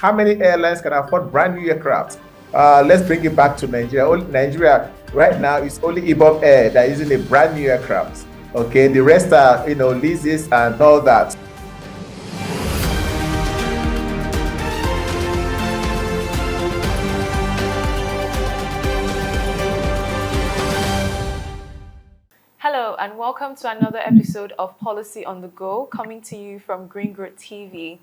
how many airlines can afford brand new aircraft? Let's bring it back to Nigeria. Nigeria right now is only Ibom Air that is using a brand new aircraft. Okay, the rest are, leases and all that. Hello and welcome to another episode of Policy on the Go, coming to you from Green Grit TV.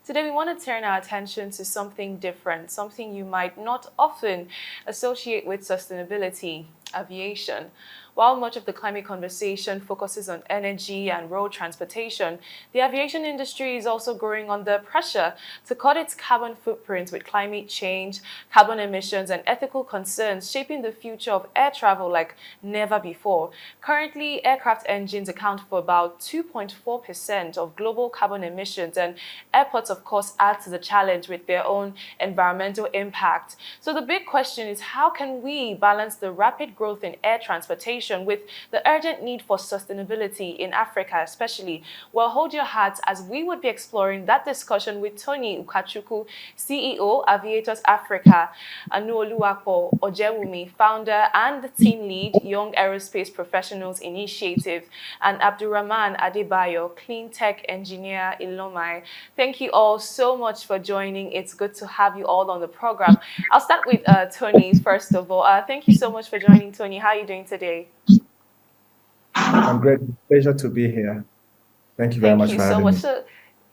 Today we want to turn our attention to something different, something you might not often associate with sustainability: aviation. While much of the climate conversation focuses on energy and road transportation, the aviation industry is also growing under pressure to cut its carbon footprint with climate change, carbon emissions, and ethical concerns shaping the future of air travel like never before. Currently, aircraft engines account for about 2.4% of global carbon emissions, and airports, of course, add to the challenge with their own environmental impact. So the big question is, how can we balance the rapid growth in air transportation with the urgent need for sustainability in Africa especially? Well, hold your hats as we would be exploring that discussion with Tony Ukachukwu, CEO, Aviators Africa, Anuoluwapo Ojewumi, founder and team lead, Young Aerospace Professionals Initiative, and Abdurrahman Adebayo, Clean Tech Engineer, Ilomai. Thank you all so much for joining. It's good to have you all on the program. I'll start with Tony first of all. Thank you so much for joining, Tony. How are you doing today? I'm great. Pleasure to be here. Thank you very much for having me.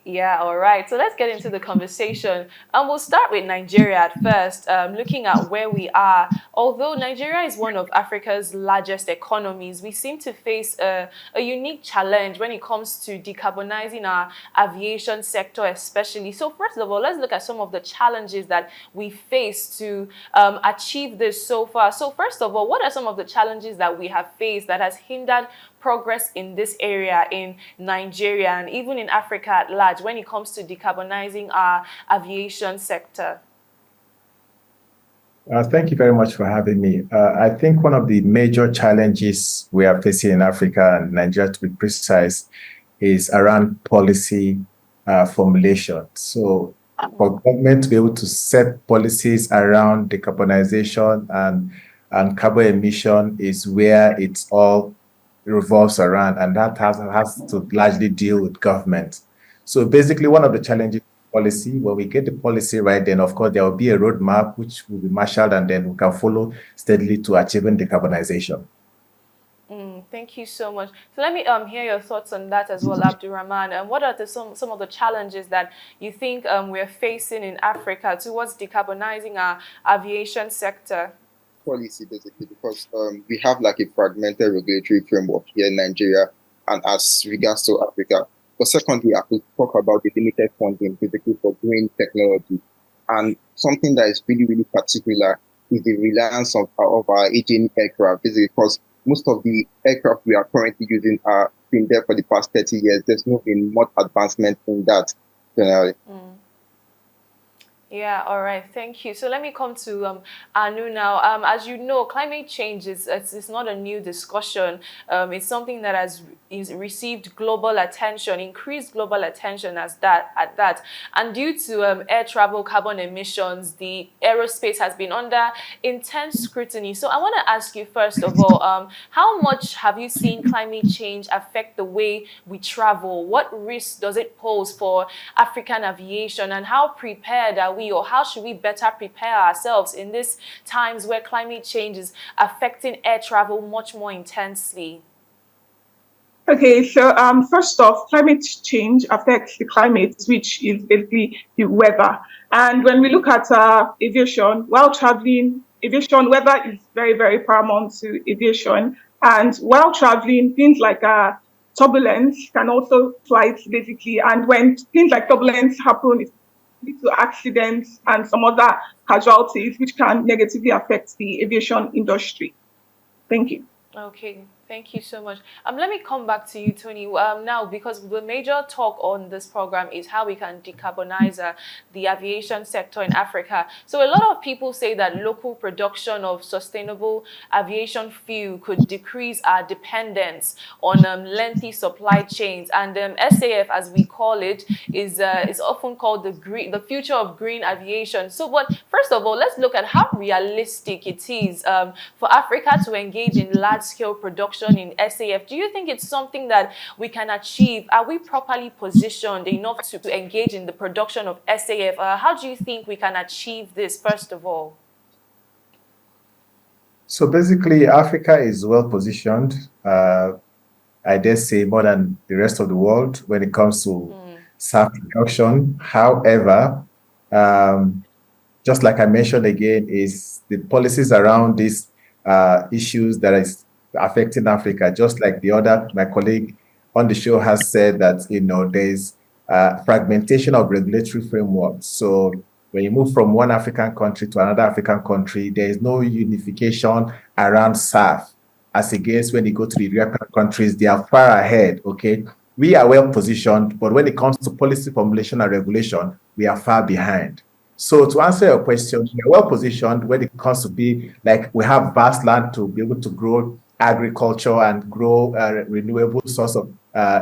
Yeah, all right. So let's get into the conversation. We'll start with Nigeria at first, looking at where we are. Although Nigeria is one of Africa's largest economies, we seem to face a unique challenge when it comes to decarbonizing our aviation sector especially. So first of all, let's look at some of the challenges that we face to achieve this so far. So first of all, what are some of the challenges that we have faced that has hindered progress in this area in Nigeria and even in Africa at large when it comes to decarbonizing our aviation sector? Thank you very much for having me. I think one of the major challenges we are facing in Africa and Nigeria, to be precise, is around policy formulation. So for government to be able to set policies around decarbonization and carbon emission is where it's all revolves around, and that has to largely deal with government. So basically, one of the challenges policy, when we get the policy right, then of course there will be a roadmap which will be marshaled, and then we can follow steadily to achieving decarbonization. Thank you so much. So let me hear your thoughts on that as well, Abdurrahman. And what are some of the challenges that you think we're facing in Africa towards decarbonizing our aviation sector? Policy, basically, because we have like a fragmented regulatory framework here in Nigeria and as regards to Africa. But secondly, I could talk about the limited funding basically for green technology. And something that is really, really particular is the reliance of our aging aircraft, basically, because most of the aircraft we are currently using are been there for the past 30 years. There's not been much advancement in that generally. Yeah, all right, thank you. So let me come to Anu now. As you know, climate change it's not a new discussion. It's something that has received global attention, increased global attention at that. And due to air travel carbon emissions, the aerospace has been under intense scrutiny. So I want to ask you first of all, how much have you seen climate change affect the way we travel? What risks does it pose for African aviation, and how prepared are we, or how should we better prepare ourselves in these times where climate change is affecting air travel much more intensely? Okay, so first off, climate change affects the climate, which is basically the weather. And when we look at aviation, while traveling, aviation weather is very, very paramount to aviation. And while traveling, things like turbulence can also flight basically. And when things like turbulence happen, it leads to accidents and some other casualties, which can negatively affect the aviation industry. Thank you. Okay. Thank you so much. Let me come back to you, Tony. Now, because the major talk on this program is how we can decarbonize the aviation sector in Africa. So a lot of people say that local production of sustainable aviation fuel could decrease our dependence on lengthy supply chains. And SAF, as we call it, is often called the future of green aviation. So, but first of all, let's look at how realistic it is for Africa to engage in large-scale production in SAF. Do you think it's something that we can achieve? Are we properly positioned enough to engage in the production of SAF? How do you think we can achieve this, first of all? So basically, Africa is well positioned, I dare say, more than the rest of the world when it comes to SAF production. However, just like I mentioned again, is the policies around these issues that is affecting Africa. Just like my colleague on the show has said that there's fragmentation of regulatory frameworks. So when you move from one African country to another African country, there is no unification around SAF. As against when you go to the European countries, they are far ahead. Okay, we are well positioned, but when it comes to policy formulation and regulation, we are far behind. So to answer your question, we are well positioned when it comes to we have vast land to be able to grow agriculture and grow renewable source of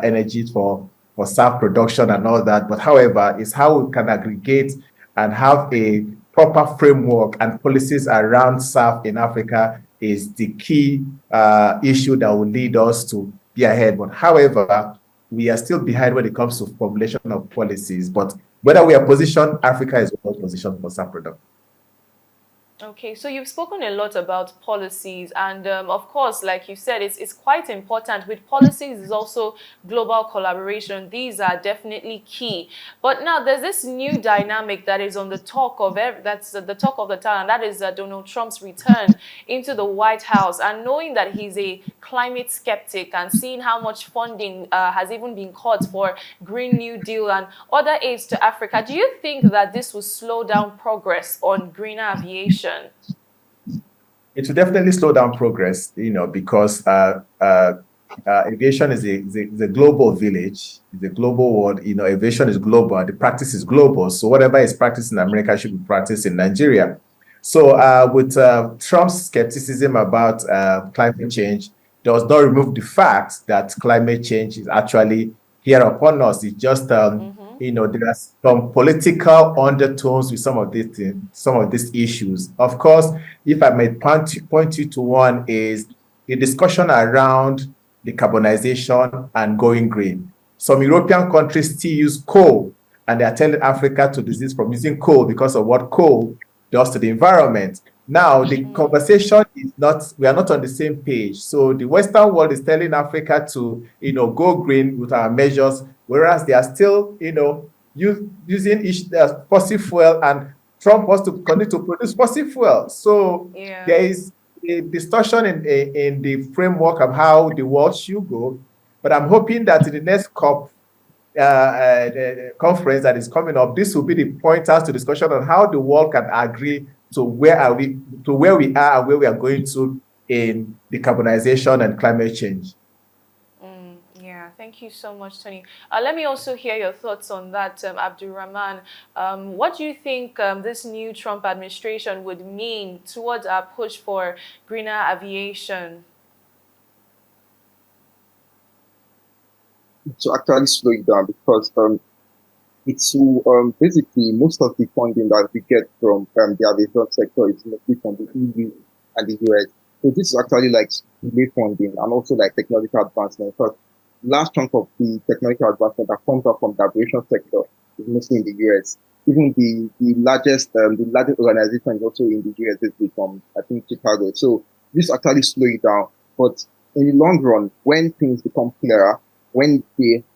energy for SAF production and all that. But however, it's how we can aggregate and have a proper framework and policies around SAF in Africa is the key issue that will lead us to be ahead. But however, we are still behind when it comes to formulation of policies. But whether we are positioned, Africa is well positioned for SAF production. Okay, so you've spoken a lot about policies, and of course, like you said, it's quite important. With policies is also global collaboration. These are definitely key. But now there's this new dynamic that is on the talk of that's the talk of the town, and that is Donald Trump's return into the White House. And knowing that he's a climate skeptic and seeing how much funding has even been cut for Green New Deal and other aids to Africa, do you think that this will slow down progress on greener aviation? It will definitely slow down progress, because aviation is a global village, it's a global world. Aviation is global, the practice is global. So whatever is practiced in America should be practiced in Nigeria. So with Trump's skepticism about climate change, does not remove the fact that climate change is actually here upon us. It's just there are some political undertones with some of these issues. Of course, if I may point you to one, is the discussion around decarbonization and going green. Some European countries still use coal, and they are telling Africa to desist from using coal because of what coal does to the environment. Now, the conversation is we are not on the same page. So the Western world is telling Africa to, go green with our measures, whereas they are still, using fossil fuel, and Trump wants to continue to produce fossil fuel. So there is a discussion in the framework of how the world should go. But I'm hoping that in the next COP the conference that is coming up, this will be the pointers to discussion on how the world can agree to where we are and where we are going to in decarbonization and climate change. Yeah, thank you so much, Tony. Let me also hear your thoughts on that, Abdulrahman. What do you think this new Trump administration would mean towards our push for greener aviation? To actually slow it down, because it's to basically most of the funding that we get from the aviation sector is mostly from the EU and the US. So this is actually like delay funding and also like technological advancement. Because last chunk of the technological advancement that comes up from the aviation sector is mostly in the US. Even the largest organization is also in the US, basically from I think Chicago. So this actually slow it down. But in the long run, when things become clearer, when we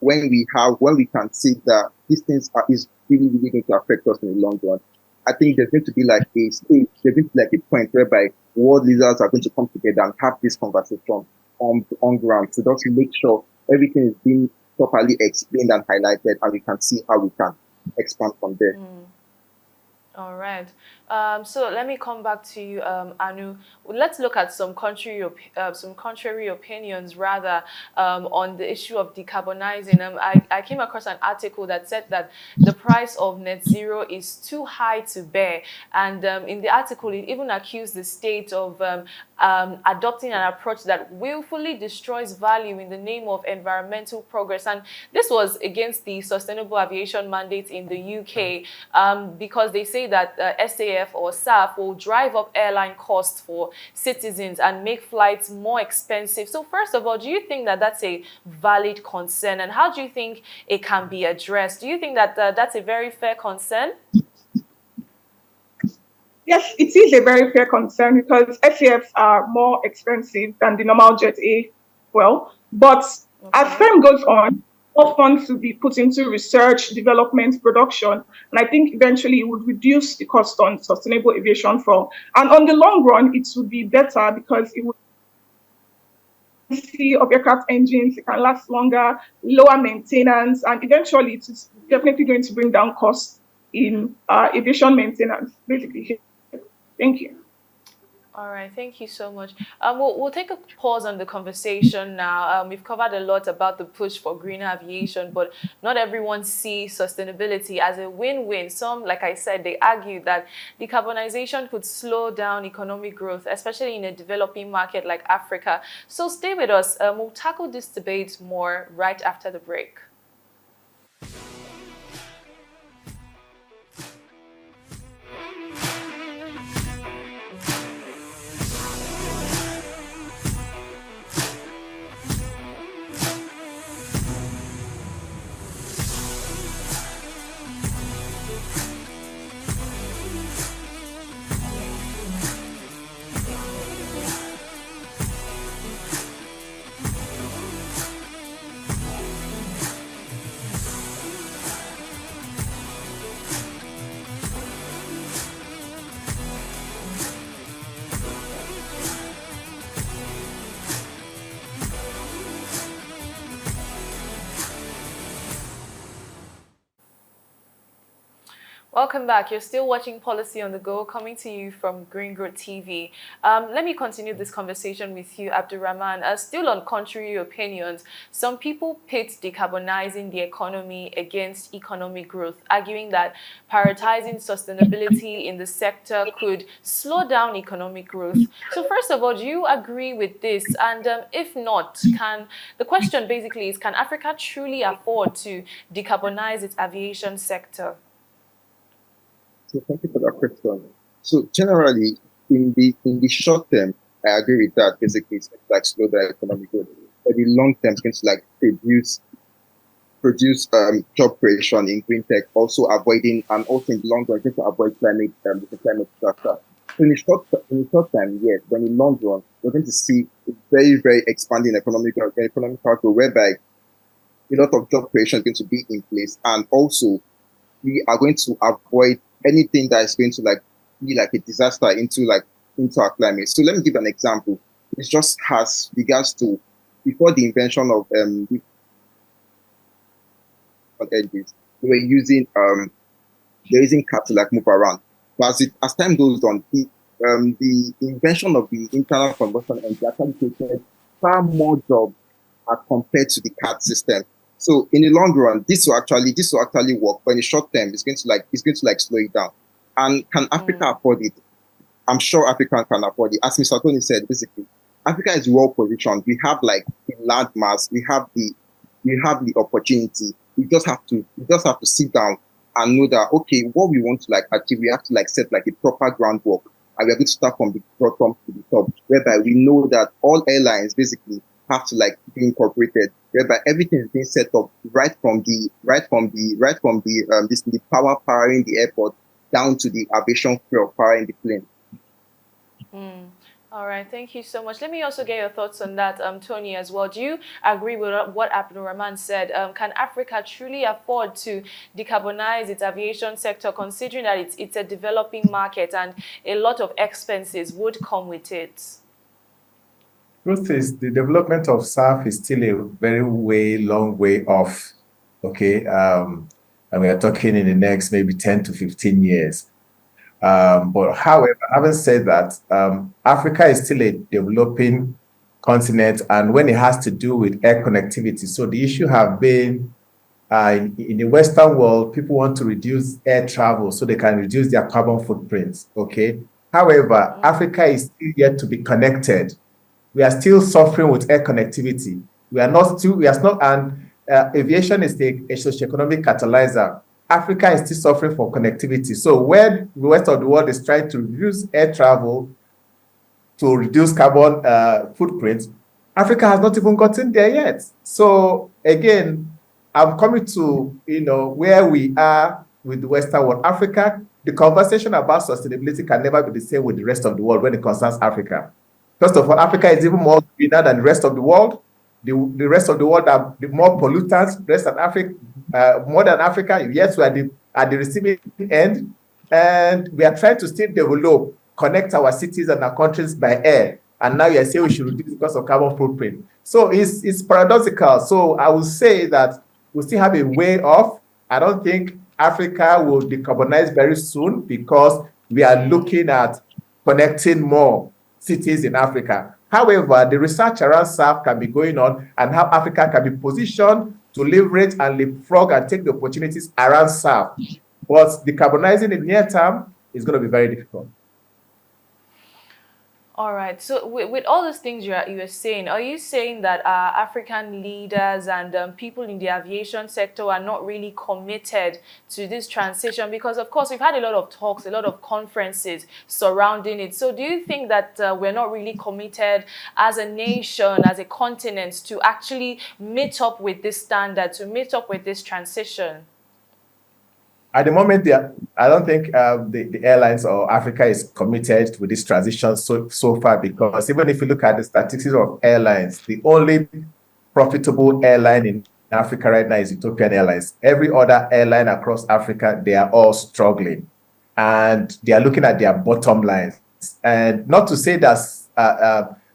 can see that these things is really going to affect us in the long run, I think there's going to be like a stage, there's going to be like a point whereby world leaders are going to come together and have this conversation on ground, so just to make sure everything is being properly explained and highlighted, and we can see how we can expand from there. All right. So let me come back to you, Anu. Let's look at some contrary opinions rather on the issue of decarbonizing. I came across an article that said that the price of net zero is too high to bear, and in the article it even accused the state of adopting an approach that willfully destroys value in the name of environmental progress. And this was against the sustainable aviation mandate in the UK, because they say that SAF or SAF will drive up airline costs for citizens and make flights more expensive. So first of all, do you think that that's a valid concern, and how do you think it can be addressed? Do you think that that's a very fair concern? Yes, it is a very fair concern because SAFs are more expensive than the normal Jet A fuel. But as time goes on, more funds will be put into research, development, production, and I think eventually it would reduce the cost on sustainable aviation fuel. And on the long run, it would be better because it would see of aircraft engines, it can last longer, lower maintenance, and eventually it is definitely going to bring down costs in aviation maintenance, basically. Thank you. All right, thank you so much. We'll take a pause on the conversation now. We've covered a lot about the push for greener aviation, but not everyone sees sustainability as a win-win. Some, like I said, they argue that decarbonization could slow down economic growth, especially in a developing market like Africa. So stay with us. We'll tackle this debate more right after the break. Welcome back. You're still watching Policy on the Go, coming to you from Green Growth TV. Let me continue this conversation with you, Abdurrahman. Still on contrary opinions, some people pit decarbonizing the economy against economic growth, arguing that prioritizing sustainability in the sector could slow down economic growth. So first of all, do you agree with this? And if not, the question basically is, can Africa truly afford to decarbonize its aviation sector? So thank you for that question. So generally, in the short term, I agree with that. Basically, it's like slow down economic growth. But the long term, it's like produce job creation in green tech, also avoiding, and also in the long run, just to avoid climate disaster. So in the short term, yes, but in the long run, we're going to see a very, very expanding economic growth, whereby a lot of job creation is going to be in place, and also we are going to avoid anything that is going to be like a disaster into our climate. So let me give an example. It's just has regards to before the invention of engines, we were using cars to move around. But as time goes on, the invention of the internal combustion engine actually created far more jobs as compared to the car system. So in the long run, this will actually work, but in the short term, it's going to slow it down. And can Africa afford it? I'm sure Africa can afford it. As Mr. Tony said, basically, Africa is well positioned. We have the land mass, we have the opportunity. We just have to sit down and know that okay, what we want to achieve, we have to set a proper groundwork, and we're going to start from the bottom to the top, whereby we know that all airlines basically have to be incorporated, whereby everything is being set up right from the power powering the airport down to the aviation fuel powering the plane. All right, thank you so much. Let me also get your thoughts on that, Tony, as well. Do you agree with what Abdurrahman said? Can Africa truly afford to decarbonize its aviation sector, considering that it's a developing market and a lot of expenses would come with it? Truth is, the development of SAF is still a very long way off. Okay, and we are talking in the next maybe 10 to 15 years. But however, having said that, Africa is still a developing continent, and when it has to do with air connectivity, so the issue have been in the Western world, people want to reduce air travel so they can reduce their carbon footprints. Okay. However, Africa is still yet to be connected. We are still suffering with air connectivity. And aviation is a socioeconomic catalyzer. Africa is still suffering for connectivity. So where the rest of the world is trying to reduce air travel to reduce carbon footprints, Africa has not even gotten there yet. So again, I'm coming to where we are with the Western world. Africa, the conversation about sustainability can never be the same with the rest of the world when it concerns Africa. First of all, Africa is even more greener than the rest of the world. The rest of the world are more pollutants, more than Africa. Yes, we are at the receiving end, and we are trying to still develop, connect our cities and our countries by air. And now you're saying we should reduce because of carbon footprint. So it's paradoxical. So I would say that we still have a way off. I don't think Africa will decarbonize very soon because we are looking at connecting more cities in Africa. However, the research around SAF can be going on and how Africa can be positioned to leverage and leapfrog and take the opportunities around SAF. But decarbonizing in the near term is going to be very difficult. All right. So with all those things you are saying, are you saying that African leaders and people in the aviation sector are not really committed to this transition? Because, of course, we've had a lot of talks, a lot of conferences surrounding it. So do you think that we're not really committed as a nation, as a continent, to actually meet up with this standard, to meet up with this transition? At the moment, I don't think the airlines or Africa is committed with this transition so far, because even if you look at the statistics of airlines, the only profitable airline in Africa right now is Ethiopian Airlines. Every other airline across Africa, they are all struggling, and they are looking at their bottom lines. And not to say that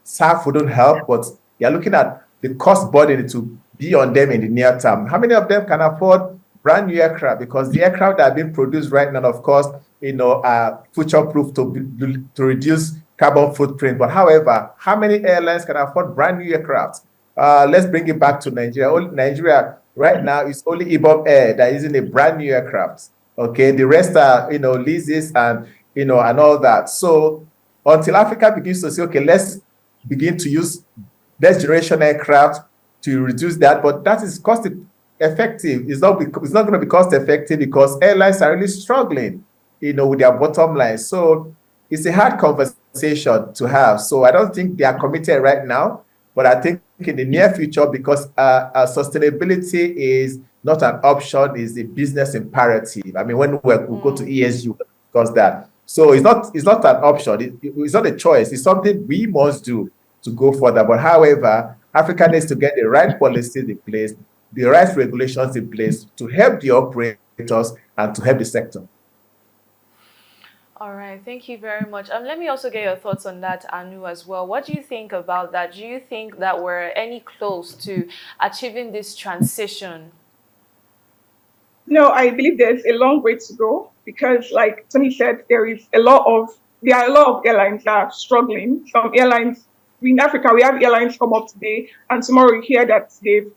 SAF wouldn't help, but they are looking at the cost burden to be on them in the near term. How many of them can afford brand new aircraft? Because the aircraft that are being produced right now, of course, are future-proof to reduce carbon footprint. But however, how many airlines can afford brand new aircraft? Let's bring it back to Nigeria. Nigeria right now is only Ibom Air that is in a brand new aircraft. Okay, the rest are leases and and all that. So until Africa begins to say, okay, let's begin to use next generation aircraft to reduce that, but that is cost effective. It's not going to be cost effective because airlines are really struggling, with their bottom line. So it's a hard conversation to have. So I don't think they are committed right now, but I think in the near future, because sustainability is not an option, is a business imperative. I mean, when we go to ESG, we discuss that. So it's not an option. It's not a choice. It's something we must do to go further. But however, Africa needs to get the right policies in place, the right regulations in place to help the operators and to help the sector. All right, thank you very much. Let me also get your thoughts on that, Anu, as well. What do you think about that? Do you think that we're any close to achieving this transition? No, I believe there's a long way to go because, like Tony said, there are a lot of airlines that are struggling. Some airlines in Africa, we have airlines come up today, and tomorrow we hear that they've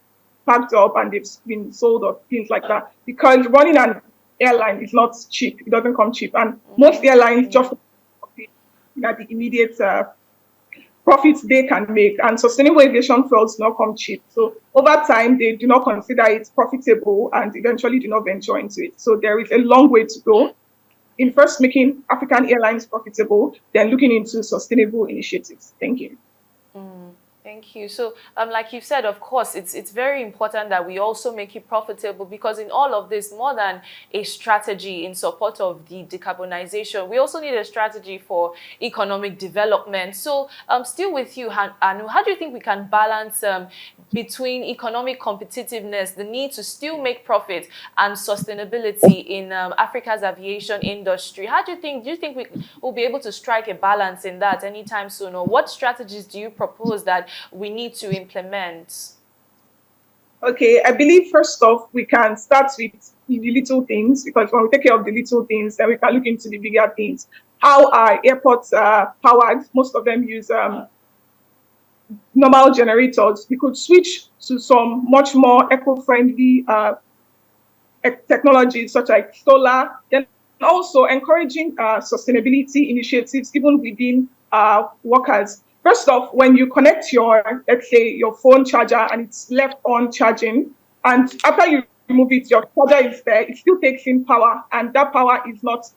packed up and they've been sold or things like that. Because running an airline is not cheap; it doesn't come cheap, and most airlines just at the immediate profits they can make, and sustainable aviation fuels do not come cheap. So over time, they do not consider it profitable and eventually do not venture into it. So there is a long way to go in first making African airlines profitable, then looking into sustainable initiatives. Thank you. Thank you. So, like you said, of course, it's very important that we also make it profitable, because in all of this, more than a strategy in support of the decarbonization, we also need a strategy for economic development. So, still with you, Anu, how do you think we can balance between economic competitiveness, the need to still make profit, and sustainability in Africa's aviation industry? Do you think we will be able to strike a balance in that anytime soon? Or what strategies do you propose that we need to implement? Okay, I believe first off, we can start with the little things, because when we take care of the little things, then we can look into the bigger things. How are airports powered? Most of them use normal generators. We could switch to some much more eco-friendly technologies such as solar, then also encouraging sustainability initiatives even within workers. First off, when you connect your, let's say, your phone charger and it's left on charging, and after you remove it, your charger is there, it still takes in power, and that power is not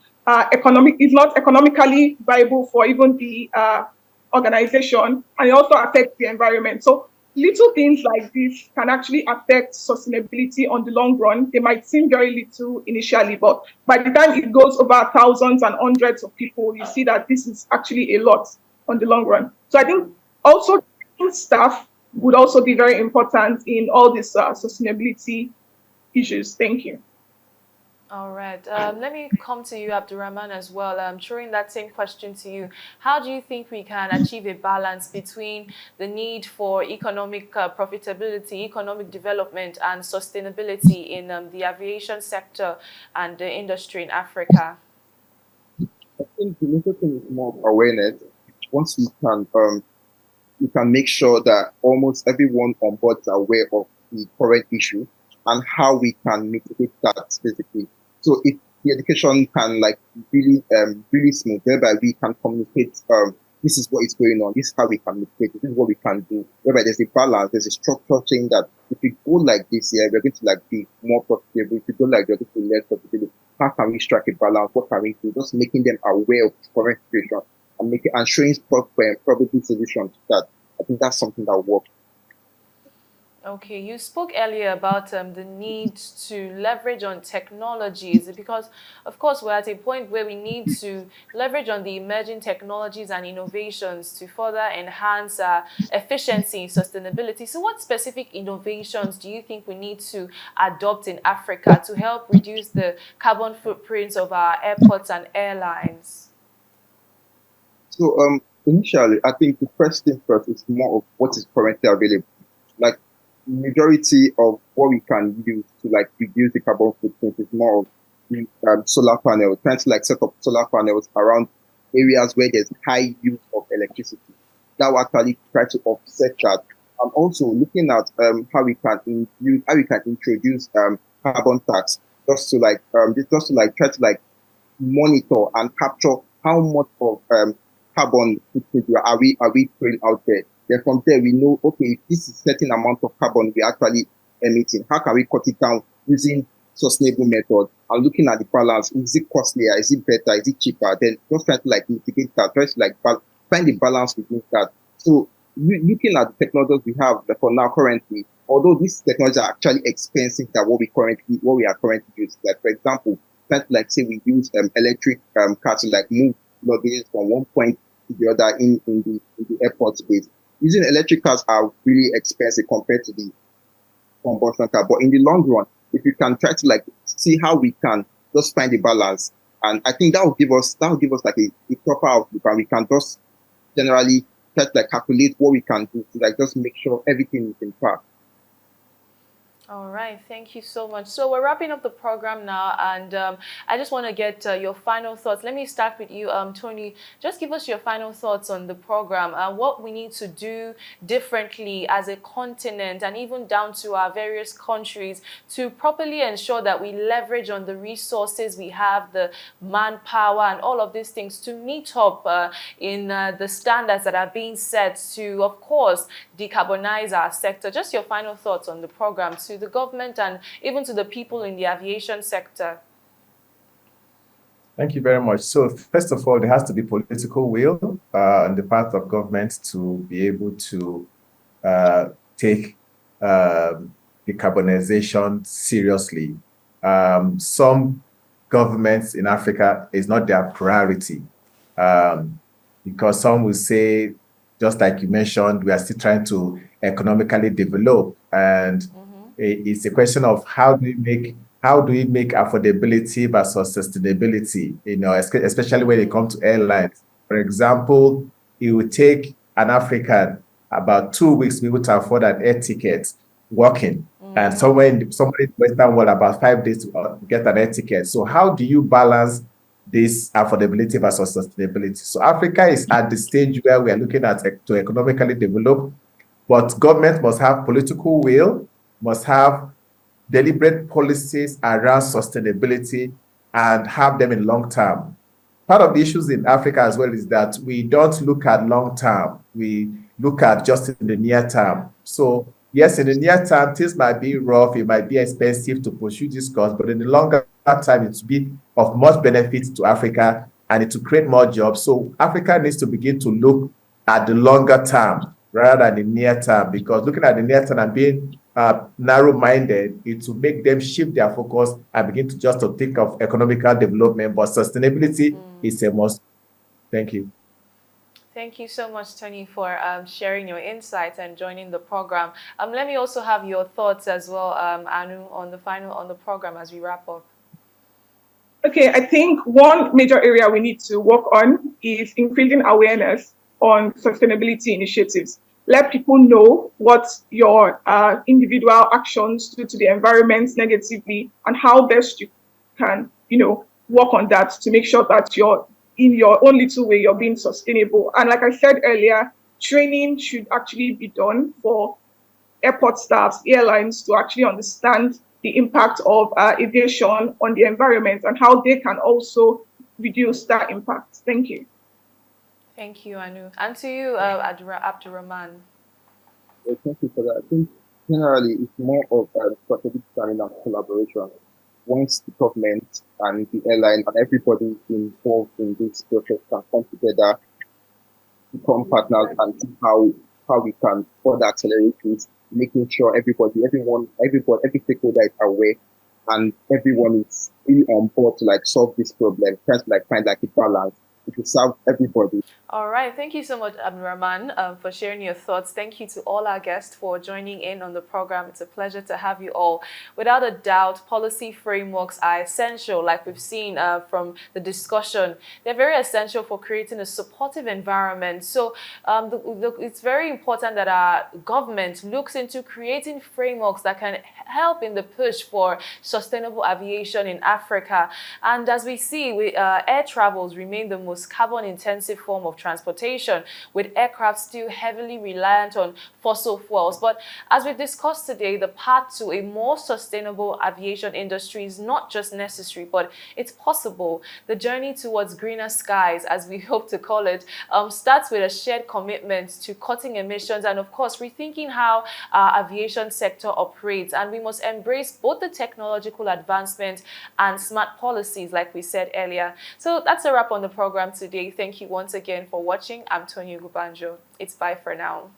economically viable for even the organization, and it also affects the environment. So little things like this can actually affect sustainability on the long run. They might seem very little initially, but by the time it goes over thousands and hundreds of people, you see that this is actually a lot on the long run. So I think also staff would also be very important in all these sustainability issues. Thank you. All right. Let me come to you, Abdurrahman, as well. Throwing that same question to you. How do you think we can achieve a balance between the need for economic profitability, economic development, and sustainability in the aviation sector and the industry in Africa? I think the major thing is more of awareness. Once we can make sure that almost everyone on board is aware of the current issue and how we can mitigate that basically. So if the education can like really smooth, whereby we can communicate this is what is going on, this is how we can mitigate it, this is what we can do, whereby there's a balance, there's a structure saying that if we go like this here, we're going to like be more profitable. If we go like we're going to be less profitable, how can we strike a balance? What can we do? Just making them aware of the current situation and showing probable solutions to that. I think that's something that works. Okay, you spoke earlier about the need to leverage on technologies because, of course, we're at a point where we need to leverage on the emerging technologies and innovations to further enhance efficiency and sustainability. So what specific innovations do you think we need to adopt in Africa to help reduce the carbon footprints of our airports and airlines? So initially, I think the first thing first is more of what is currently available. Like majority of what we can use to like reduce the carbon footprint is more of the solar panels, trying to like set up solar panels around areas where there's high use of electricity. That will actually try to offset that. I'm also looking at how we can introduce carbon tax just to like try to like monitor and capture how much of carbon footprint are we putting out there. Then from there, we know, okay, if this is certain amount of carbon we're actually emitting, how can we cut it down using sustainable methods and looking at the balance? Is it costlier? Is it better? Is it cheaper? Then just trying to like mitigate that, try to like find the balance between that. So looking at the technologies we have for now currently, although these technologies are actually expensive than what we are currently using. Like for example, like say we use electric cars to like move luggage from one point to the other in the airport space. Using electric cars are really expensive compared to the combustion car. But in the long run, if we can try to like see how we can just find the balance, and I think that will give us like a proper outlook, and we can just generally try to like calculate what we can do to like just make sure everything is in track. All right, thank you so much. So we're wrapping up the program now, and I just want to get your final thoughts. Let me start with you, Tony. Just give us your final thoughts on the program and what we need to do differently as a continent and even down to our various countries to properly ensure that we leverage on the resources we have, the manpower and all of these things to meet up in the standards that are being set to, of course, decarbonize our sector. Just your final thoughts on the program to the government and even to the people in the aviation sector. Thank you very much. So first of all, there has to be political will on the part of government to be able to take decarbonization seriously. Some governments in Africa is not their priority because some will say, just like you mentioned, we are still trying to economically develop, and it's a question of how do we make affordability versus sustainability, especially when it comes to airlines. For example, it would take an African about 2 weeks to be able to afford an air ticket walking. and somewhere in the Western world about 5 days to get an air ticket. So how do you balance this affordability versus sustainability? So Africa is at the stage where we are looking at to economically develop, but government must have political will, must have deliberate policies around sustainability and have them in long term. Part of the issues in Africa as well is that we don't look at long term. We look at just in the near term. So yes, in the near term, things might be rough, it might be expensive to pursue this course, but in the longer time, it will be of much benefit to Africa and it will create more jobs. So Africa needs to begin to look at the longer term rather than the near term, because looking at the near term and being narrow-minded, it will make them shift their focus and begin to just to think of economical development, but sustainability is a must. Thank you. Thank you so much, Tony, for sharing your insights and joining the program. Let me also have your thoughts as well, Anu, on the program as we wrap up. Okay, I think one major area we need to work on is increasing awareness on sustainability initiatives. Let people know what your individual actions do to the environment negatively and how best you can, work on that to make sure that you're in your own little way, you're being sustainable. And like I said earlier, training should actually be done for airport staffs, airlines to actually understand the impact of aviation on the environment and how they can also reduce that impact. Thank you. Thank you, Anu. And to you, Abdurrahman. Well, thank you for that. I think generally it's more of a strategic planning and collaboration. Once the government and the airline and everybody involved in this process can come together, become partners, and see how we can further accelerate this, making sure every stakeholder is aware and everyone is really on board to solve this problem, try to find a balance. It will serve everybody. All right. Thank you so much, Abdurrahman, for sharing your thoughts. Thank you to all our guests for joining in on the program. It's a pleasure to have you all. Without a doubt, policy frameworks are essential, like we've seen from the discussion. They're very essential for creating a supportive environment. So it's very important that our government looks into creating frameworks that can help in the push for sustainable aviation in Africa. And as we see, air travels remain the most carbon-intensive form of transportation, with aircraft still heavily reliant on fossil fuels. But as we've discussed today, the path to a more sustainable aviation industry is not just necessary, but it's possible. The journey towards greener skies, as we hope to call it, starts with a shared commitment to cutting emissions and, of course, rethinking how our aviation sector operates. And we must embrace both the technological advancement and smart policies, like we said earlier. So that's a wrap on the program today. Thank you once again for watching. I'm Tony Gubanjo. It's bye for now.